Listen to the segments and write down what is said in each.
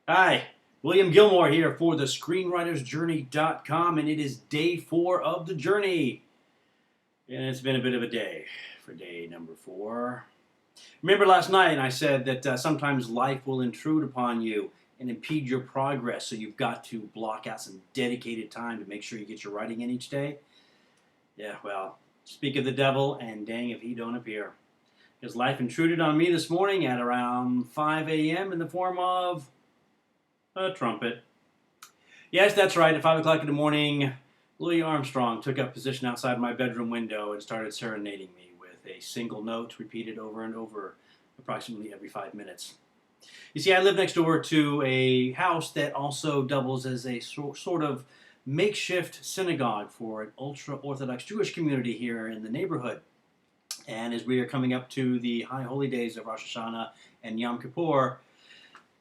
Hi, William Gilmore here for the ScreenwritersJourney.com, and it is day 4 of the journey. And it's been a bit of a day for day number 4. Remember last night I said that sometimes life will intrude upon you and impede your progress, so you've got to block out some dedicated time to make sure you get your writing in each day? Yeah, well, speak of the devil, and dang if he don't appear. Because life intruded on me this morning at around 5 a.m. in the form of a trumpet. Yes, that's right. At 5 o'clock in the morning, Louis Armstrong took up position outside my bedroom window and started serenading me with a single note repeated over and over approximately every 5 minutes. You see, I live next door to a house that also doubles as a sort of makeshift synagogue for an ultra-Orthodox Jewish community here in the neighborhood. And as we are coming up to the high holy days of Rosh Hashanah and Yom Kippur,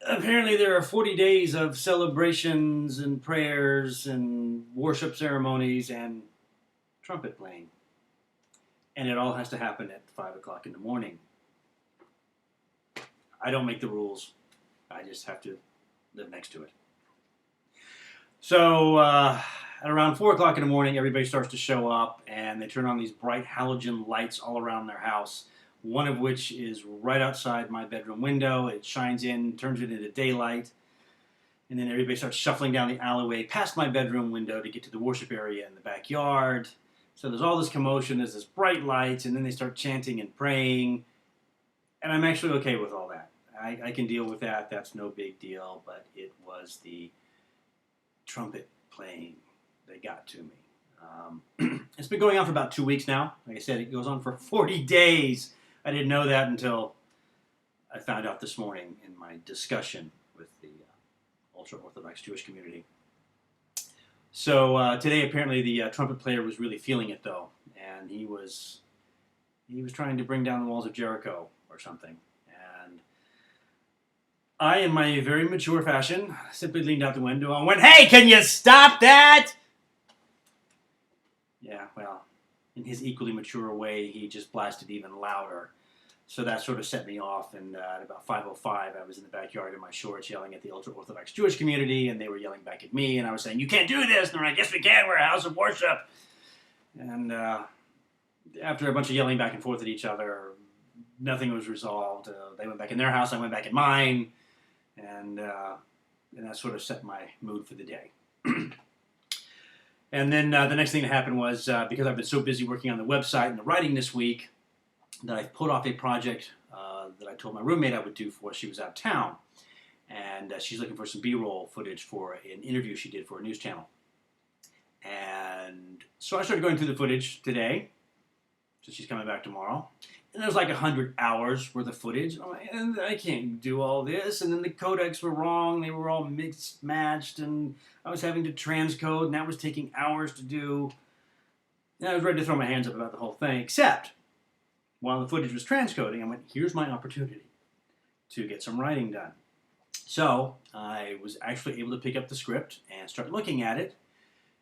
apparently there are 40 days of celebrations and prayers and worship ceremonies and trumpet playing. And it all has to happen at 5 o'clock in the morning. I don't make the rules. I just have to live next to it. So at around 4 o'clock in the morning, everybody starts to show up, and they turn on these bright halogen lights all around their house, one of which is right outside my bedroom window. It shines in, turns it into daylight, and then everybody starts shuffling down the alleyway past my bedroom window to get to the worship area in the backyard. So there's all this commotion, there's this bright lights, and then they start chanting and praying, and I'm actually okay with all that. I can deal with that. That's no big deal, but it was the trumpet playing that got to me. It's been going on for about 2 weeks now. Like I said, it goes on for 40 days. I didn't know that until I found out this morning in my discussion with the ultra-Orthodox Jewish community. So today, apparently, the trumpet player was really feeling it, though, and he was trying to bring down the walls of Jericho or something. And I, in my very mature fashion, simply leaned out the window and went, "Hey, can you stop that?" Yeah, well, in his equally mature way, he just blasted even louder. So that sort of set me off, and at about 5:05, I was in the backyard in my shorts yelling at the ultra-Orthodox Jewish community, and they were yelling back at me, and I was saying, "You can't do this!" And they're like, "Yes, we can, we're a house of worship!" And after a bunch of yelling back and forth at each other, nothing was resolved. They went back in their house, I went back in mine, and that sort of set my mood for the day. And then the next thing that happened was, because I've been so busy working on the website and the writing this week, that I put off a project that I told my roommate I would do for she was out of town. And she's looking for some B-roll footage for an interview she did for a news channel. And so I started going through the footage today, so she's coming back tomorrow. And there was like 100 hours worth of footage. And I'm like, and I can't do all this. And then the codecs were wrong. They were all mixed, matched, and I was having to transcode, and that was taking hours to do. And I was ready to throw my hands up about the whole thing, except while the footage was transcoding, I went, here's my opportunity to get some writing done. So I was actually able to pick up the script and start looking at it.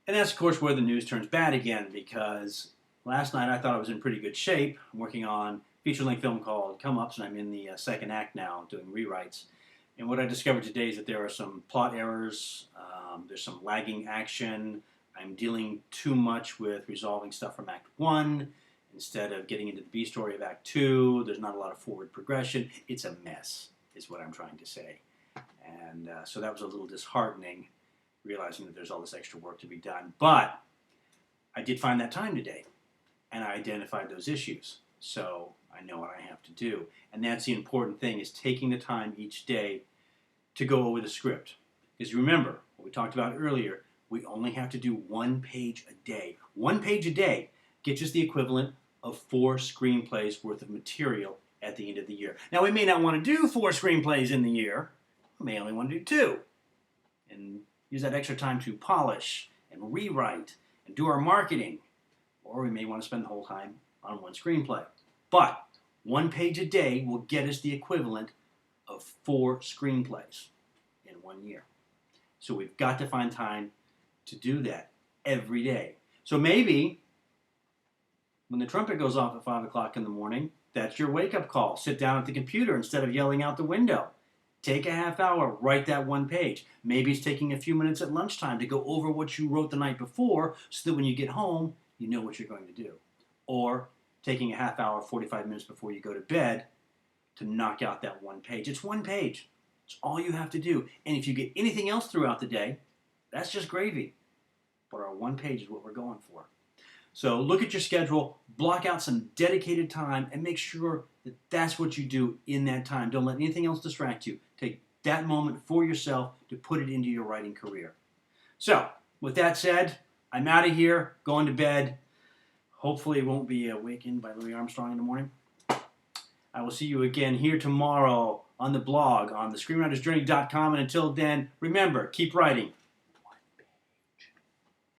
And that's, of course, where the news turns bad again, because last night I thought I was in pretty good shape. I'm working on a feature-length film called Come Ups, and I'm in the second act now doing rewrites. And what I discovered today is that there are some plot errors, there's some lagging action, I'm dealing too much with resolving stuff from Act 1 instead of getting into the B story of Act 2, there's not a lot of forward progression. It's a mess, is what I'm trying to say. And so that was a little disheartening, realizing that there's all this extra work to be done. But I did find that time today, and I identified those issues. So I know what I have to do. And that's the important thing, is taking the time each day to go over the script. Because remember, what we talked about earlier, we only have to do 1 page a day. 1 page a day gets us the equivalent of 4 screenplays worth of material at the end of the year. Now, we may not want to do 4 screenplays in the year. We may only want to do 2. And use that extra time to polish and rewrite and do our marketing. Or we may want to spend the whole time on 1 screenplay. But 1 page a day will get us the equivalent of 4 screenplays in 1 year. So we've got to find time to do that every day. So maybe when the trumpet goes off at 5 o'clock in the morning, that's your wake-up call. Sit down at the computer instead of yelling out the window. Take a half hour, write that one page. Maybe it's taking a few minutes at lunchtime to go over what you wrote the night before so that when you get home, you know what you're going to do. Or taking a half hour, 45 minutes before you go to bed to knock out that one page. It's one page. It's all you have to do. And if you get anything else throughout the day, that's just gravy. But our one page is what we're going for. So look at your schedule, block out some dedicated time, and make sure that that's what you do in that time. Don't let anything else distract you. Take that moment for yourself to put it into your writing career. So, with that said, I'm out of here, going to bed. Hopefully it won't be awakened by Louis Armstrong in the morning. I will see you again here tomorrow on the blog on thescreenwritersjourney.com. And until then, remember, keep writing.